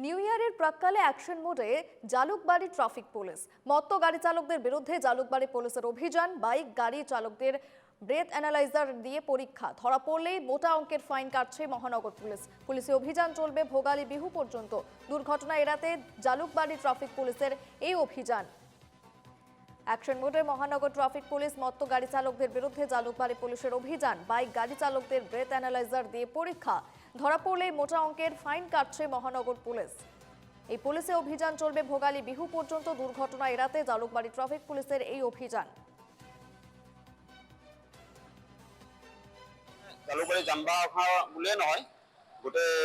New ইয়ারের প্রাক্কালে action মোডে জালুকবাড়ি ট্রাফিক পুলিশ। মত্ত গাড়ি চালকদের বিরুদ্ধে জালুকবাড়ি পুলিশের অভিযান। বাইক গাড়ি চালকদের ব্রেথ অ্যানালাইজার দিয়ে পরীক্ষা। ধরা পড়লেই মোটা অঙ্কের ফাইন কাটছে মহানগর পুলিশ। পুলিশি অভিযান চলবে ভোগালী বিহু পর্যন্ত। দুর্ঘটনা এড়াতে জালুকবাড়ি ট্রাফিক পুলিশের এই অভিযান। অ্যাকশন মোডে মহানগর ট্রাফিক পুলিশ। মত্ত গাড়ি চালকদের বিরুদ্ধে জালুকবাড়ি পুলিশের অভিযান। বাইক গাড়ি চালকদের ব্রেথ অ্যানালাইজার দিয়ে পরীক্ষা। ধরা পড়লেই মোটা অঙ্কের ফাইন কাটছে মহানগর পুলিশ। এই পুলিশে অভিযান চলবে ভোগালী বিহু পর্যন্ত। দুর্ঘটনা এড়াতে জালুকবাড়ি ট্রাফিক পুলিশের এই অভিযান। জালুকবাড়ি যানবাহন বুলিয়ে নহয়, গোটেই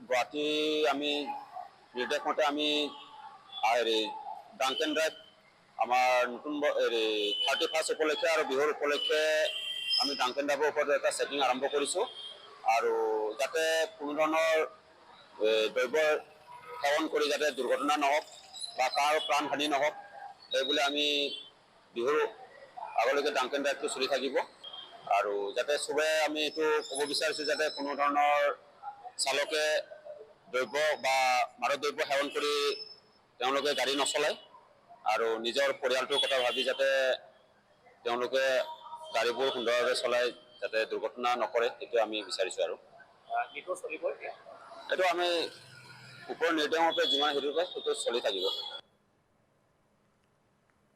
গুৱাহাটী আমি নিৰ্দেশ মতে আমি ডাংকেন ড্ৰাইভ আমাৰ নতুন 31 উপলক্ষে আৰু বিহুৰ উপলক্ষে আমি ডাংকেন ড্ৰাইভৰ ওপৰত এটা চেকিং আৰম্ভ কৰিছোঁ। আৰু যাতে কোনো ধৰণৰ দ্ৰব্য সেৱন কৰি যাতে দুৰ্ঘটনা নহওক বা কাৰো প্ৰাণহানি নহওক, সেইবুলি আমি বিহুৰ আগলৈকে ডাংকেন ড্ৰাইভটো চলি থাকিব। আৰু যাতে চবে আমি এইটো ক'ব বিচাৰিছোঁ যাতে কোনো ধৰণৰ চালকে দ্ৰব্য বা মাদক দ্ৰব্য সেৱন কৰি তেওঁলোকে গাড়ী নচলায় আৰু নিজৰ পৰিয়ালটোৰ কথা ভাবি যাতে তেওঁলোকে গাড়ীবোৰ সুন্দৰভাৱে চলাই যাতে দুৰ্ঘটনা নকৰে, সেইটো আমি বিচাৰিছোঁ। আৰু এইটো আমি ওপৰৰ নিৰ্দেশ মতে যিমান হেৰি কৰে সেইটো চলি থাকিব।